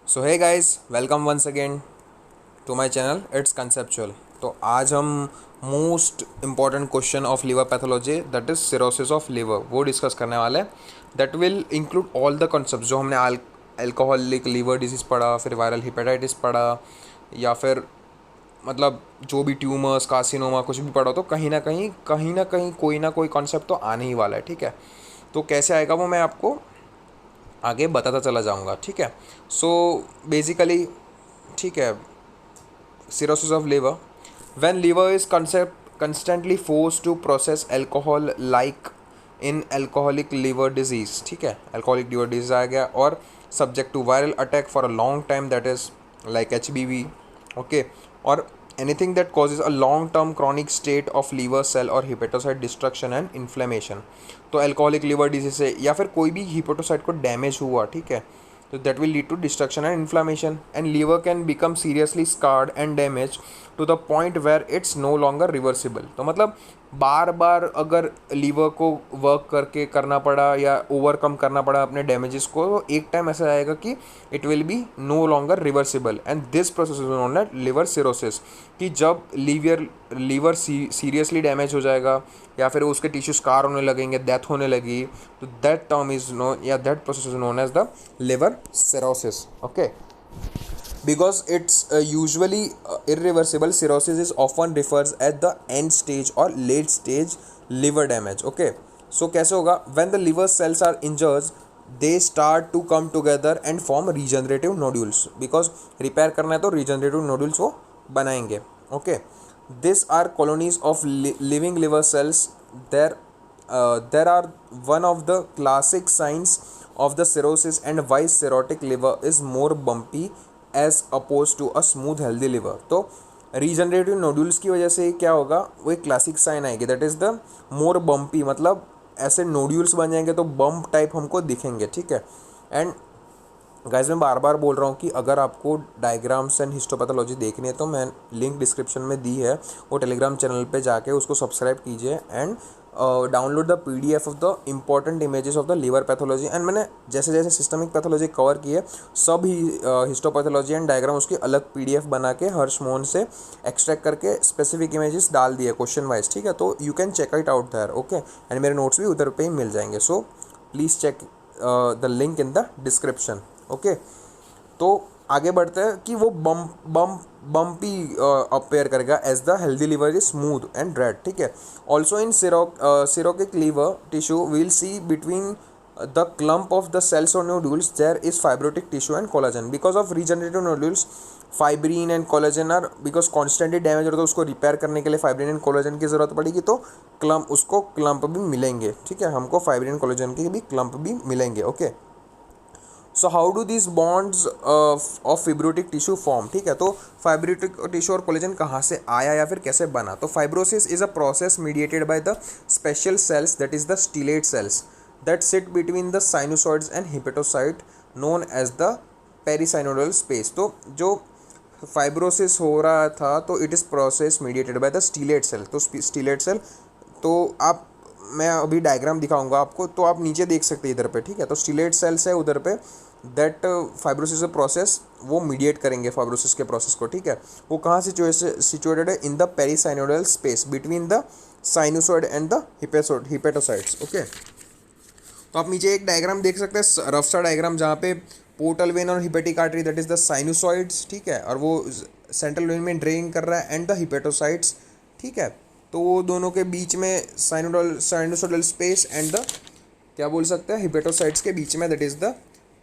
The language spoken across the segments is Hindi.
So hey guys, welcome once again to my channel it's conceptual. तो आज हम most important question of liver pathology that is cirrhosis of liver वो डिस्कस करने वाले हैं। That will include all the concept जो हमने अल्कोहलिक लिवर डिजीज़ पढ़ा, फिर वायरल हिपेटाइटिस पढ़ा, या फिर मतलब जो भी ट्यूमर्स, कार्सिनोमा कुछ भी पढ़ा, तो कहीं ना कहीं कोई कॉन्सेप्ट तो आने ही वाला है। ठीक है, तो कैसे आएगा वो मैं आपको आगे बताता चला जाऊंगा। ठीक है, सो बेसिकली, ठीक है, cirrhosis of liver, when liver is constantly forced to process alcohol like in alcoholic liver disease। ठीक है, alcoholic liver disease आ गया, और subject to viral attack for a long time, that is like HBV। okay, और anything that causes a long term chronic state of liver cell or hepatocyte destruction and inflammation। तो alcoholic liver disease से या फिर कोई भी hepatocyte को डैमेज हुआ, ठीक है, so that will lead to destruction and inflammation, and liver can become seriously scarred and damaged to the point where it's no longer reversible। तो मतलब बार बार अगर लीवर को वर्क करके करना पड़ा या ओवरकम करना पड़ा अपने डैमेजेस को, तो एक टाइम ऐसा आएगा कि it will be no longer reversible, and this process is known as liver cirrhosis. कि जब लीवर सीरियसली डैमेज हो जाएगा या फिर उसके टिश्यू स्कार होने लगेंगे, डेथ होने लगी, तो दैट टर्म इज नोन या that process is known as the liver cirrhosis. Okay, because it's usually irreversible, cirrhosis is often refers at the end stage or late stage liver damage। okay, so कैसे होगा? when the liver cells are injured, they start to come together and form regenerative nodules, because repair करना है तो regenerative nodules वो बनाएंगे। okay, these are colonies of living liver cells। there are one of the classic signs of the cirrhosis and why cirrhotic liver is more bumpy as opposed to a smooth healthy liver. तो रीजनरेटिव नोड्यूल्स की वजह से क्या होगा, वो एक क्लासिक साइन आएगी, that is the more bumpy, मतलब ऐसे नोड्यूल्स बन जाएंगे तो बम्प टाइप हमको दिखेंगे। ठीक है, एंड गाइस मैं बार बार बोल रहा हूँ कि अगर आपको डायग्राम्स एंड हिस्टोपैथोलॉजी देखनी है तो मैं लिंक डिस्क्रिप्शन में दी है, वो टेलीग्राम चैनल पे जाके उसको सब्सक्राइब कीजिए and download the PDF of the important images of the liver pathology. And मैंने जैसे जैसे सिस्टमिक पैथोलॉजी कवर की है, सब ही हिस्टोपैथोलॉजी एंड डायग्राम उसकी अलग PDF बना के हर्ष मोहन से एक्सट्रैक्ट करके स्पेसिफिक इमेजेस डाल दिए क्वेश्चन वाइज। ठीक है, तो you can check it out there. Okay, and मेरे नोट्स भी उधर पे ही मिल जाएंगे, so please check the link in the description. Okay, तो आगे बढ़ते हैं कि वो बम्पी अपेयर करेगा as the healthy liver is smooth and red. ठीक है, also in cirrhotic liver tissue will see between the clump of the cells और nodules there is fibrotic tissue and collagen. Because of regenerative nodules, fibrin and collagen are, because constantly damage होता है, उसको रिपेयर करने के लिए फाइब्रिन एंड कोलाजन की जरूरत पड़ेगी, तो उसको क्लम्प भी मिलेंगे। ठीक है, हमको फाइब्रिन कोलाजन के भी क्लम्प भी मिलेंगे। Okay, so how do this bonds of fibrotic tissue form. ठीक है, तो फाइब्रोटिक टिश्यू और कोलेजन कहाँ से आया या फिर कैसे बना? तो fibrosis is a process mediated by the special cells that is the stellate cells that sit between the sinusoids and hepatocyte known as the perisinusoidal space. तो जो फाइब्रोसिस हो रहा था तो it is process mediated by the stellate cell. तो स्टीलेट सेल, तो आप, मैं अभी डायग्राम दिखाऊंगा आपको, तो आप नीचे देख सकते हैं इधर पे। ठीक है, तो स्टीलेट सेल्स है उधर पे, दैट फाइब्रोसिस प्रोसेस वो मीडिएट करेंगे फाइब्रोसिस के प्रोसेस को। ठीक है, वो कहाँ सिचुएटेड है? In the perisinusoidal space between the sinusoid and the hepatocytes. Okay, तो आप नीचे एक डायग्राम देख सकते हैं, रफ सा डायग्राम, जहाँ पे पोर्टल वेन और hepatic artery that is the sinusoids, ठीक है, और वो सेंट्रल वेन में ड्रेन कर रहा है, एंड द हिपेटोसाइड्स। ठीक है, तो वो दोनों के बीच में साइनोसोडल स्पेस एंड द, क्या बोल सकते हैं, हिपेटोसाइड्स के बीच में, that is the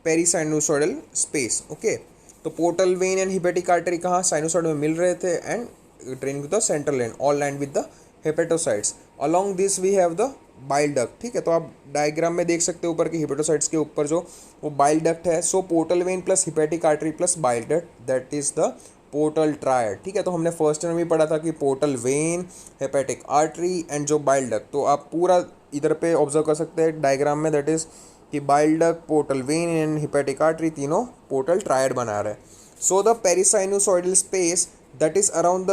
perisinusoidal space. Okay, तो portal vein and hepatic artery कहाँ? साइनोसॉइड में मिल रहे थे, and drain with the central vein, all lined with the hepatocytes. Along this we have the bile duct. ठीक है, तो आप डायग्राम में देख सकते हो ऊपर की हिपेटोसाइड्स के ऊपर जो वो बाइल डक्ट है। सो portal vein plus hepatic artery plus bile duct, that is the portal triad. ठीक है, तो हमने फर्स्ट में भी पढ़ा था कि portal vein, hepatic artery and जो बाइल डक्ट, तो आप पूरा इधर पे ऑब्जर्व कर सकते हैं डायग्राम में, दैट इज कि bile duct, portal vein and hepatic artery तीनों पोर्टल ट्रायड बना रहे हैं। So the perisinusoidal space that is around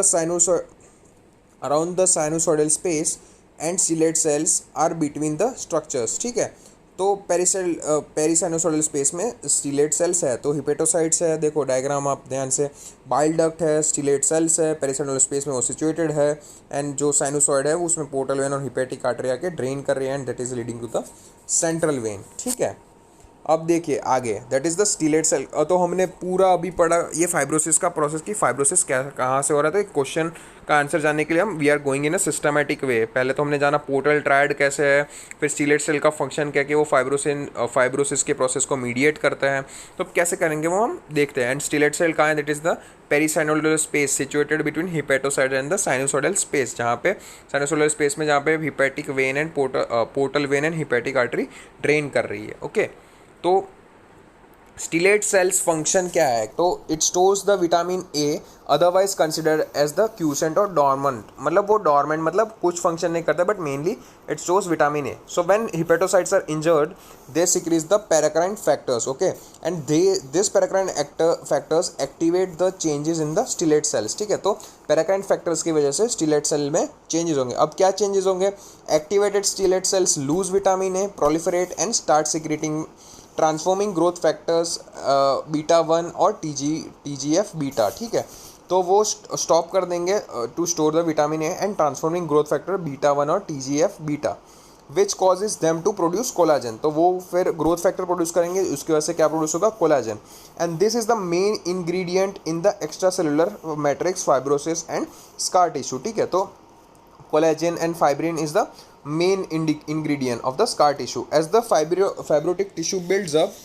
the sinusoidal space and stellate cells are between the structures. ठीक है, तो पेरिसाइनोसोडल स्पेस में स्टीलेट सेल्स है, तो हिपेटोसाइट्स है, देखो डायग्राम आप ध्यान से, बाइल डक्ट है, स्टीलेट सेल्स है, पेरिसाइनोसोडल स्पेस में वो सिचुएटेड है, एंड जो साइनोसॉइड है उसमें पोर्टल वेन और हिपेटिक आर्टरी आके ड्रेन कर रही है, and that is leading to the central vein. ठीक है, अब देखिए आगे, that is the stellate cell. तो हमने पूरा अभी पढ़ा ये फाइब्रोसिस का प्रोसेस की फाइब्रोसिस क्या कहाँ से हो रहा था। एक क्वेश्चन का आंसर जानने के लिए हम we are going in a systematic way. पहले तो हमने जाना पोर्टल ट्रायड कैसे है, फिर स्टीलेट सेल का फंक्शन क्या कि वो फाइब्रोसिस के प्रोसेस को मीडिएट करता है। तो अब कैसे करेंगे वो हम देखते हैं। एंड स्टीलेट सेल कहाँ है, that is the perisinusoidal space situated between hepatocyte and the sinusoidal space, जहाँ पे साइनोसोडल स्पेस में जहाँ पे hepatic vein and portal vein and hepatic artery drain कर रही है। ओके, तो स्टीलेट सेल्स फंक्शन क्या है, तो it stores the vitamin A, otherwise considered as the quiescent और डॉर्मेंट, मतलब वो डॉर्मेंट मतलब कुछ फंक्शन नहीं करता, but mainly it stores vitamin A. So when hepatocytes are injured they secrete the paracrine factors, okay, and this paracrine factors activate the changes in the stellate cells. ठीक है, तो पैराक्राइन फैक्टर्स की वजह से स्टीलेट सेल में चेंजेस होंगे। अब क्या चेंजेस होंगे, activated stellate cells lose vitamin A, proliferate and start secreting transforming growth factors beta 1 और TGF बीटा। ठीक है, तो वो स्टॉप कर देंगे to store the vitamin A and transforming growth factor beta 1 और TGF beta, which causes them to produce collagen. तो वो फिर ग्रोथ फैक्टर प्रोड्यूस करेंगे, उसकी वजह से क्या प्रोड्यूस होगा, collagen. And this is the main ingredient in the extra cellular matrix fibrosis and scar tissue. ठीक है, तो collagen and fibrin is the main ingredient of the scar tissue. As the fibrotic tissue builds up,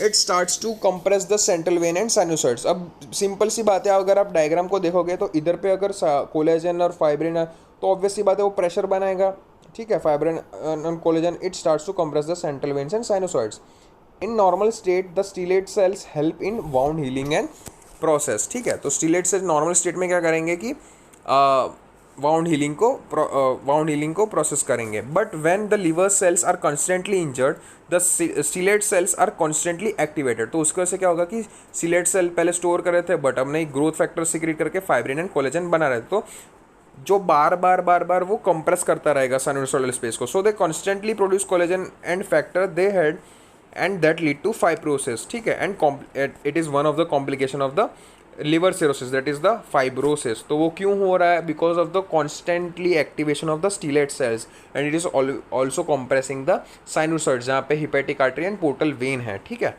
it starts to compress the central vein and sinusoids. अब सिंपल सी बात है, अगर आप डायग्राम को देखोगे तो इधर पे अगर कोलेजन और फाइब्रिन है तो ऑब्वियस सी बात है वो प्रेशर बनाएगा। ठीक है, फाइब्रिन और collagen it starts to compress the central veins and sinusoids. In normal state the stellate cells help in wound healing and process. ठीक है, तो स्टीलेट सेल नॉर्मल स्टेट में क्या करेंगे कि वाउंड हीलिंग को प्रोसेस करेंगे। But when the liver cells are constantly injured the stellate cells are constantly activated. तो उसकी वजह से क्या होगा कि स्टीलेट सेल पहले स्टोर कर रहे थे, बट अब नहीं, ग्रोथ फैक्टर सिक्रीट करके फाइब्रिन एंड कोलेजन बना रहे थे, तो जो बार बार वो कंप्रेस करता रहेगा साइनोसोडल स्पेस को। So they constantly produce collagen and factor they had and that lead to fibrosis. ठीक है, and it is one of the complication of the liver cirrhosis, that is the fibrosis. तो वो क्यों हो रहा है, because of the constantly activation of the stellate cells and it is also compressing the sinusoids, जहाँ पे hepatic artery and portal vein है। ठीक है,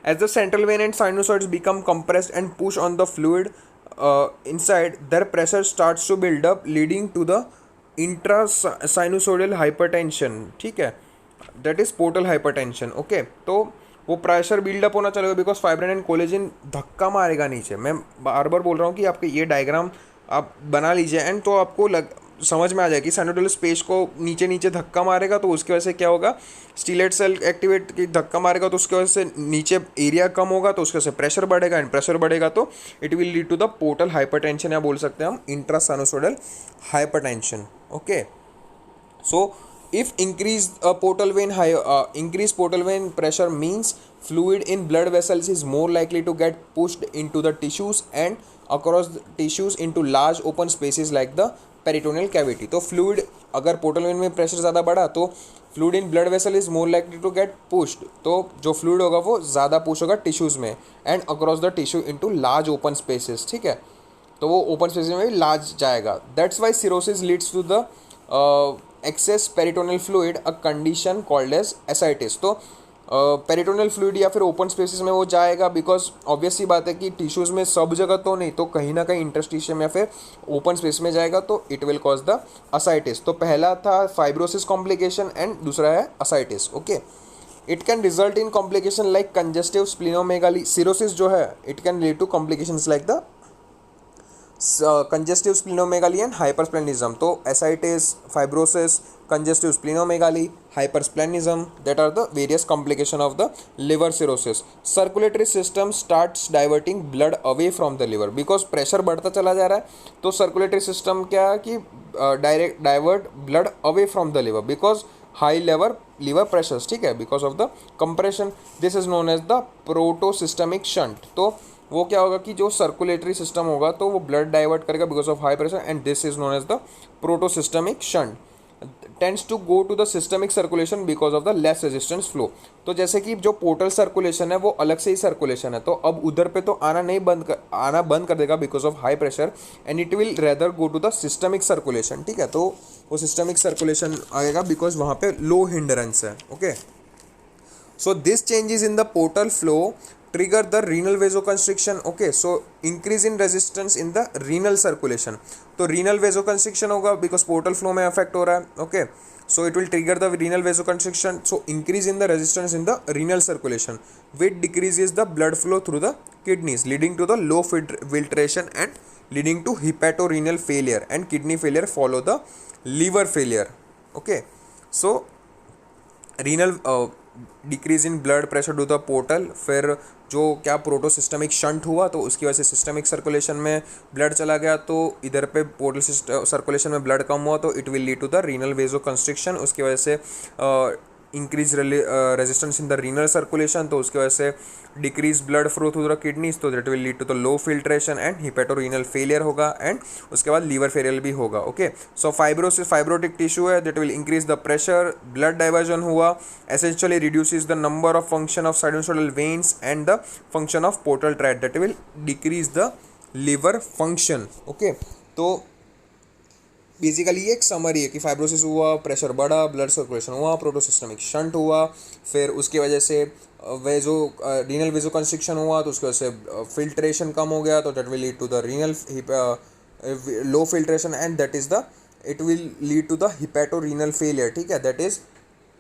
as the central when and sinusoids become compressed and push on the fluid inside, their pressure starts to build up leading to the intrasinusoidal hypertension. ठीक है, that is portal hypertension. Okay, तो वो प्रेशर बिल्डअप होना चलेगा बिकॉज फाइब्रिन एंड कोलेजन धक्का मारेगा नीचे। मैं बार बार बोल रहा हूँ कि आपके ये डायग्राम आप बना लीजिए एंड तो आपको समझ में आ जाएगी। साइनोसोडल स्पेस को नीचे वजह मारेगा तो उसकी वजह से क्या होगा, स्टीलेट सेल एक्टिवेट की धक्का मारेगा तो उसकी वजह से नीचे एरिया कम होगा, तो उसकी वजह से प्रेशर बढ़ेगा एंड प्रेशर बढ़ेगा तो it will lead to the portal hypertension, या बोल सकते हैं हम intrasinusoidal hypertension. Okay, so if increased portal vein pressure means fluid in blood vessels is more likely to get pushed into the tissues and across the tissues into large open spaces like the peritoneal cavity. तो fluid अगर पोर्टल वेन में प्रेशर ज़्यादा बढ़ा तो fluid in blood vessel is more likely to get pushed, तो जो fluid होगा वो ज़्यादा पुश होगा टिश्यूज़ में and across the tissue into large open spaces. ठीक है, तो वो ओपन स्पेसेस में भी लार्ज जाएगा। That's why cirrhosis leads to the excess peritoneal fluid, a condition called as ascites. तो पेरिटोनियल फ्लूइड या फिर ओपन स्पेसेस में वो जाएगा बिकॉज ऑब्वियस सी बात है कि टिश्यूज़ में सब जगह तो नहीं, तो कहीं ना कहीं इंटरस्टिशियम या फिर ओपन स्पेस में जाएगा, तो it will cause the ascites. तो पहला था फाइब्रोसिस कॉम्प्लिकेशन एंड दूसरा है ascites. Okay, it can result in complication like congestive splenomegaly. Cirrhosis जो है it can lead to complications like the congestive splenomegaly and hypersplenism. तो ascites, fibrosis, congestive splenomegaly, hypersplenism, that are the various complication of the liver cirrhosis. Circulatory system starts diverting blood away from the liver because pressure बढ़ता चला जा रहा है, तो circulatory system क्या है कि direct divert blood away from the liver because high liver pressures. ठीक है, because of the compression. This is known as the protosystemic shunt. तो वो क्या होगा कि जो सर्कुलेटरी सिस्टम होगा तो वो ब्लड डाइवर्ट करेगा because of high pressure and this is known as the portosystemic shunt. Tends to go to the systemic circulation because of the less resistance flow. तो जैसे कि जो पोर्टल सर्कुलेशन है वो अलग से ही सर्कुलेशन है, तो अब उधर पे तो आना बंद कर देगा because of high pressure, and it will rather go to the systemic circulation. ठीक है, तो वो सिस्टमिक सर्कुलेशन आएगा बिकॉज वहाँ पे लो हिंडरेंस है। Okay, so this changes in the portal flow trigger the renal vasoconstriction. Okay, so increase in resistance in the renal circulation, तो renal vasoconstriction होगा because portal flow में affect हो रहा है. Okay, so it will trigger the renal vasoconstriction, so increase in the resistance in the renal circulation, which decreases the blood flow through the kidneys, leading to the low filtration and leading to hepatorenal failure, and kidney failure follow the liver failure. Okay, so renal decrease in blood pressure to the portal, फिर जो क्या प्रोटोसिस्टमिक शंट हुआ तो उसकी वजह से सिस्टमिक सर्कुलेशन में ब्लड चला गया, तो इधर पे पोर्टल सर्कुलेशन में ब्लड कम हुआ तो it will lead to the renal vasoconstriction, उसकी वजह से increase resistance in the renal circulation, तो उसकी वजह से decrease blood flow through the kidneys, तो that will lead to the low filtration and hepatorenal failure होगा, एंड उसके बाद लीवर फेलियर भी होगा. ओके, सो फाइब्रोटिक टिश्यू है, that will increase the pressure, blood diversion हुआ, essentially reduces the number of function of sinusoidal veins and the function of portal tract, that will decrease the liver function. Okay, तो बेसिकली ये एक समरी है कि फाइब्रोसिस हुआ, प्रेशर बढ़ा, ब्लड सर्कुलेशन हुआ, प्रोटोसिस्टमिक शंट हुआ, फिर उसकी वजह से वेजो रीनल वेजो कंस्ट्रिक्शन हुआ, तो उसकी वजह से फिल्ट्रेशन कम हो गया, तो that will lead to the renal low filtration, and that is the it will lead to the hepatorenal failure. ठीक है, दैट इज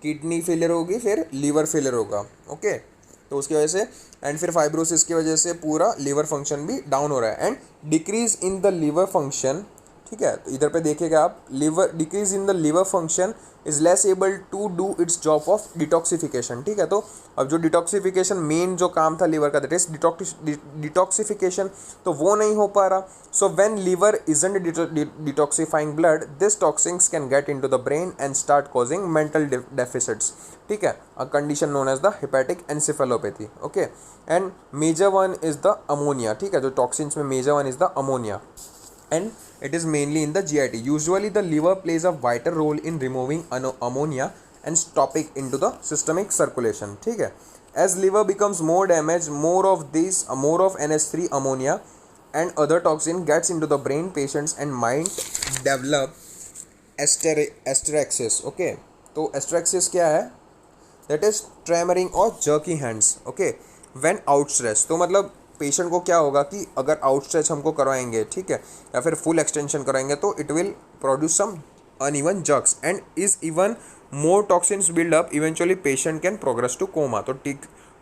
किडनी फेलियर होगी, फिर लीवर फेलियर होगा. ओके, तो उसकी वजह से एंड फिर फाइब्रोसिस की वजह से पूरा लीवर फंक्शन भी डाउन हो रहा है, and decrease in the liver function. ठीक है, तो इधर पे देखिएगा आप, liver decrease in the liver function is less able to do its job of detoxification. ठीक है, तो अब जो डिटॉक्सिफिकेशन मेन जो काम था लीवर का, दैट इज डिटॉक्सिफिकेशन, तो वो नहीं हो पा रहा. So when liver isn't detoxifying blood, this toxins can get into the brain and start causing mental deficits. ठीक है, a condition known as the hepatic encephalopathy. Okay, and major one is the ammonia. ठीक है, जो टॉक्सिन्स में major one is the ammonia, and it is mainly in the GIT. Usually the liver plays a vital role in removing ammonia and stopping into the systemic circulation. ठीक है, as liver becomes more damaged, more of NH3 ammonia and other toxin gets into the brain. Patients and might develop asterixis. Okay, तो asterixis क्या है? That is tremoring or jerky hands. Okay, when outstretched, तो मतलब पेशेंट को क्या होगा कि अगर आउटस्ट्रेच हमको करवाएंगे, ठीक है, या फिर फुल एक्सटेंशन कराएंगे, तो it will produce some uneven jerks, and is even more toxins build up, eventually patient can progress to coma. तो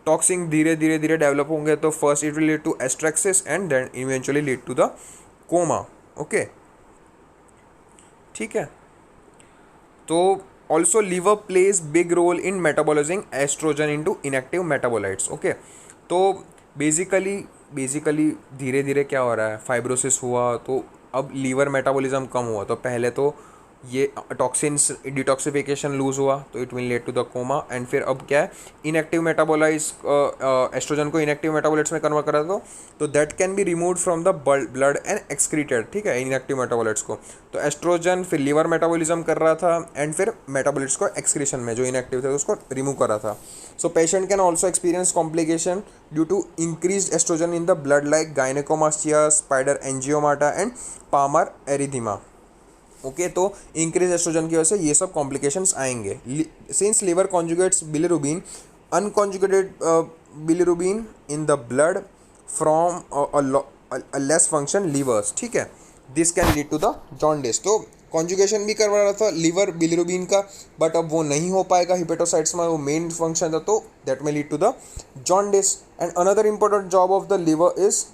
टॉक्सिन धीरे धीरे डेवलप होंगे, तो first it will lead to asterixis and then eventually lead to the coma. Okay, ठीक है, तो also liver plays big role in metabolizing estrogen into inactive metabolites. Okay, तो बेसिकली धीरे धीरे क्या हो रहा है, फाइब्रोसिस हुआ तो अब लीवर मेटाबॉलिज्म कम हुआ, तो पहले तो ये टॉक्सिन्स डिटॉक्सिफिकेशन लूज हुआ, तो it will lead to the coma, and फिर अब क्या है, इनएक्टिव मेटाबोलाइट्स एस्ट्रोजन को इनएक्टिव मेटाबोलाइट्स में कन्वर्ट करा दो, तो that can be removed from the blood and excreted. ठीक है, इनएक्टिव मेटाबोलाइट्स को, तो एस्ट्रोजन फिर लीवर मेटाबॉलिज्म कर रहा था, एंड फिर मेटाबोलाइट्स को एक्सक्रीशन में जो इनएक्टिव थे उसको रिमूव कर रहा था. So patient can also experience complication due to increased estrogen in the blood like gynecomastia, spider angiomata and Palmer erythema. Okay, तो इंक्रीज एस्ट्रोजन की वजह से ये सब कॉम्प्लिकेशंस आएंगे. Since liver conjugates bilirubin, unconjugated bilirubin in the blood from less function livers. ठीक है, this can lead to the jaundice. तो कॉन्जुगेशन भी करवा रहा था लीवर बिलिरुबिन का, बट अब वो नहीं हो पाएगा हिपेटोसाइट्स में, वो मेन फंक्शन था, तो that may lead to the jaundice. And another important job of the liver is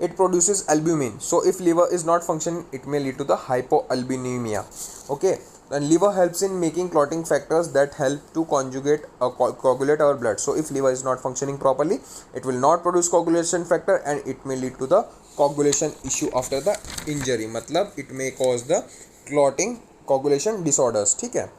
it produces albumin. So if liver is not functioning, it may lead to the hypoalbuminemia. Okay, and liver helps in making clotting factors that help to coagulate our blood. So if liver is not functioning properly, it will not produce coagulation factor, and it may lead to the coagulation issue after the injury. मतलब it may cause the clotting coagulation disorders. ठीक है,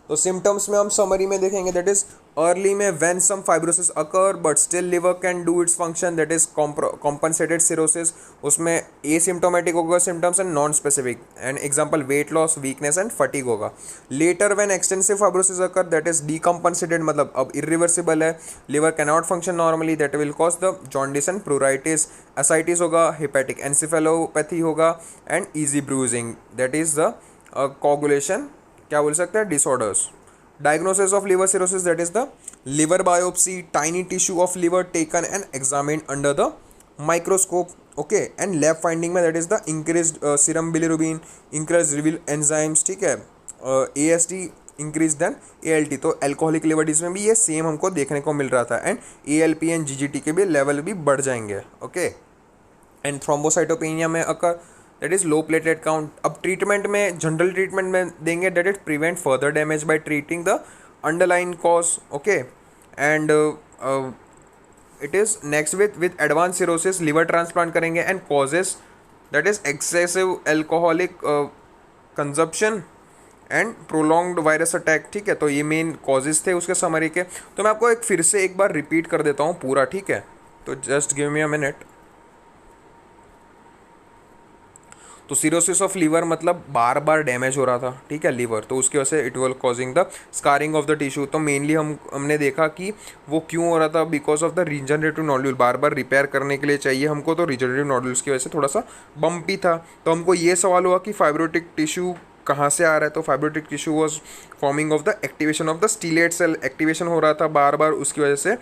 तो सिम्टम्स में हम समरी में देखेंगे, दैट इज अर्ली में when some fibrosis occur but still liver can do its function, that is compensated cirrhosis. उसमें एसिम्टोमेटिक होगा symptoms and non specific, and example weight loss, weakness and fatigue होगा। Later when extensive fibrosis occur, that is decompensated, मतलब अब इरिवर्सिबल है, liver can not function normally, that will cause the jaundice and pruritus, ascites होगा, हेपेटिक एनसेफेलोपैथी होगा and easy bruising, that is the coagulation क्या बोल सकते हैं disorders. Diagnosis of liver cirrhosis, that is the liver biopsy, tiny tissue of liver taken and examined under the microscope, okay, and lab finding में that is the increased serum bilirubin, increased renal enzymes, ठीक है, AST increased than ALT, तो alcoholic liver disease में भी ये सेम हमको देखने को मिल रहा था, एंड ALP एंड GGT के भी लेवल भी बढ़ जाएंगे, ओके। एंड थ्रोम्बोसाइटोपेनिया में occur, that is low platelet count. अब ट्रीटमेंट में जनरल ट्रीटमेंट में देंगे, that it prevent further damage by treating the underline cause, okay. And it is next with advance cirrhosis liver transplant करेंगे, and causes that is excessive alcoholic consumption and prolonged virus attack, ठीक है। तो ये मेन कॉजेज थे उसके समरी के। तो मैं आपको फिर से एक बार रिपीट कर देता हूँ पूरा, ठीक है, तो just give me a minute. तो सिरोसिस ऑफ लीवर मतलब बार बार डैमेज हो रहा था, ठीक है, लीवर, तो उसकी वजह से it will causing the scarring of the tissue. तो मेनली हमने देखा कि वो क्यों हो रहा था, because of the regenerative nodule, bar bar repair करने के लिए चाहिए हमको, तो रीजनरेटिव नॉड्यूल्स की वजह से थोड़ा सा बम्पी था। तो हमको ये सवाल हुआ कि फाइब्रोटिक टिश्यू कहाँ से आ रहा है, तो fibrotic tissue was forming of the activation of the stellate cell, activation हो रहा था बार बार, उसकी वजह से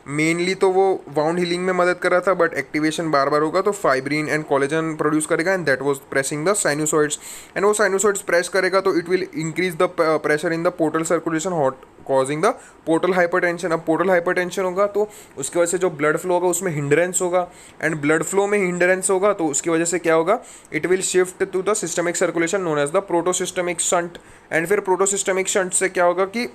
मेनली तो वो वाउंड हीलिंग में मदद कर रहा था, बट एक्टिवेशन बार बार होगा तो फाइब्रिन एंड कोलेजन प्रोड्यूस करेगा, and that was pressing the sinusoids, and वो साइनोसॉइड्स प्रेस करेगा तो it will increase the pressure in the portal circulation, hot causing the portal hypertension. अब पोर्टल हाइपरटेंशन होगा तो उसकी वजह से जो ब्लड फ्लो होगा उसमें हिंड्रेंस होगा, एंड ब्लड फ्लो में हिंड्रेंस होगा तो उसकी वजह से क्या होगा, it will shift to the systemic circulation known as the portosystemic shunt, and फिर प्रोटोसिस्टमिक शंट से क्या होगा कि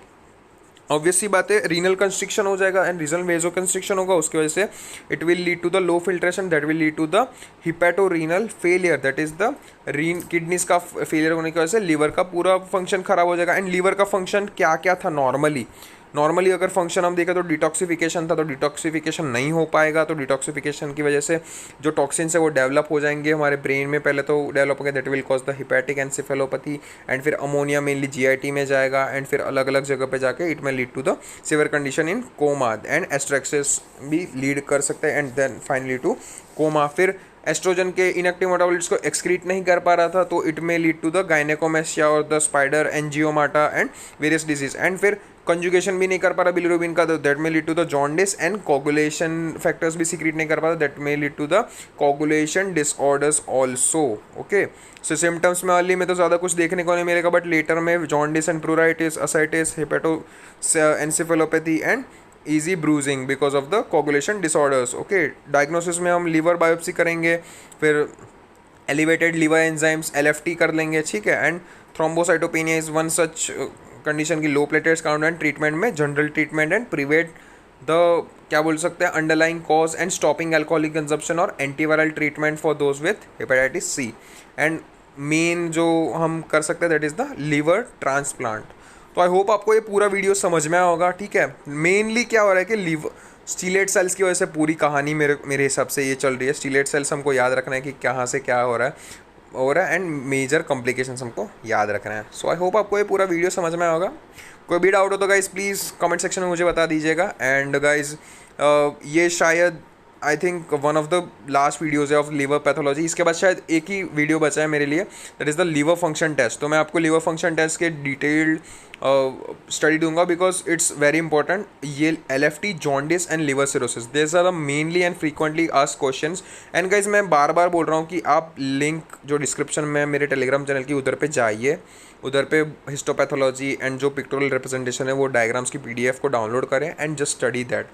ऑब्वियस सी बात है रीनल कंस्ट्रिक्शन हो जाएगा, एंड रीनल वेजो कंस्ट्रिक्शन होगा, उसकी वजह से it will lead to the low filtration, that will lead to the hepatorenal failure, that is the kidneys का फेलियर होने की वजह से लीवर का पूरा फंक्शन खराब हो जाएगा। एंड लीवर का फंक्शन क्या क्या था नॉर्मली अगर फंक्शन हम देखें तो डिटॉक्सिफिकेशन था, तो डिटॉक्सिफिकेशन नहीं हो पाएगा, तो डिटॉक्सिफिकेशन की वजह से जो टॉक्सिन्स है वो डेवलप हो जाएंगे हमारे ब्रेन में, पहले तो डेवलप होंगे, that will cause the hepatic encephalopathy, and फिर अमोनिया मेनली जीआईटी में जाएगा, एंड फिर अलग अलग जगह पे जाके इट में lead to the severe condition in coma, and asterixis भी लीड कर सकते हैं, and then finally to coma. फिर एस्ट्रोजन के इनएक्टिव मेटाबॉलिट्स को एक्सक्रीट नहीं कर पा रहा था, तो इट में लीड टू द गायनेकोमेस्टिया और the spider angiomata and various disease, and फिर कंजुगेशन भी नहीं कर पा रहा बिलिरुबिन का, तो that may lead to the jaundice, and coagulation factors भी सीक्रेट नहीं कर पा रहा, that may lead to the coagulation disorders also, okay. So symptoms में अर्ली में तो ज़्यादा कुछ देखने को नहीं मिलेगा, बट लेटर में jaundice and pleuritis, ascites, hepato encephalopathy and easy bruising because of the coagulation disorders, okay। Diagnosis में हम लीवर बायोप्सी करेंगे, फिर एलिवेटेड लीवर एंजाइम्स LFT कर लेंगे, ठीक है, and thrombocytopenia is one such condition की low platelets count, and treatment में general treatment and prevent the क्या बोल सकते हैं underlying cause, and stopping alcoholic consumption और antiviral treatment for those with hepatitis C, and main जो हम कर सकते हैं that is the liver transplant. तो आई होप आपको ये पूरा वीडियो समझ में आया होगा, ठीक है। मेनली क्या हो रहा है कि लीवर स्टीलेट सेल्स की वजह से पूरी कहानी मेरे हिसाब से ये चल रही है। स्टीलेट सेल्स हमको याद रखना है कि कहाँ से क्या हो रहा है, एंड मेजर कॉम्प्लिकेशंस हमको याद रखना है। सो आई होप आपको ये पूरा वीडियो समझ में आया होगा। कोई भी डाउट हो तो गाइज़ प्लीज़ कमेंट सेक्शन में मुझे बता दीजिएगा। एंड गाइज़ ये शायद I think one of the last videos है ऑफ लीवर पैथोलॉजी। इसके बाद शायद एक ही वीडियो बचा है मेरे लिए, that is the liver function test. तो मैं आपको लीवर फंक्शन टेस्ट के डिटेल्ड स्टडी दूंगा बिकॉज इट्स वेरी इंपॉर्टेंट। ये LFT, jaundice and liver cirrhosis, this are the mainly and frequently asked questions. And guys मैं बार बार बोल रहा हूँ कि आप लिंक जो डिस्क्रिप्शन में मेरे टेलीग्राम चैनल की उधर पे जाइए, उधर पे हिस्टोपैथोलॉजी एंड जो पिक्टोरल रिप्रेजेंटेशन है वो डायग्राम्स की PDF को डाउनलोड करें and just study that,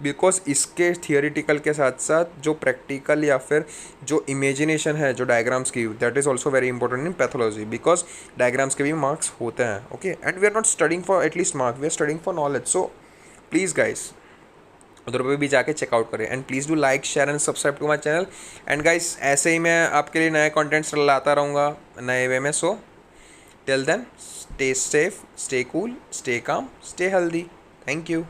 because इसके थियोरिटिकल के साथ साथ जो प्रैक्टिकल या फिर जो इमेजिनेशन है जो डायग्राम्स की, that is also very important in pathology, because diagrams के भी मार्क्स होते हैं, ओके। And we are not studying for at least mark, we are studying for knowledge. So please guys उधर पे भी जाके चेकआउट करें, and please do like, share and subscribe to my channel. And guys ऐसे ही मैं आपके लिए नए कॉन्टेंट्स लाता रहूँगा नए वे में। So till then, stay safe, stay cool, stay calm, stay healthy. Thank you.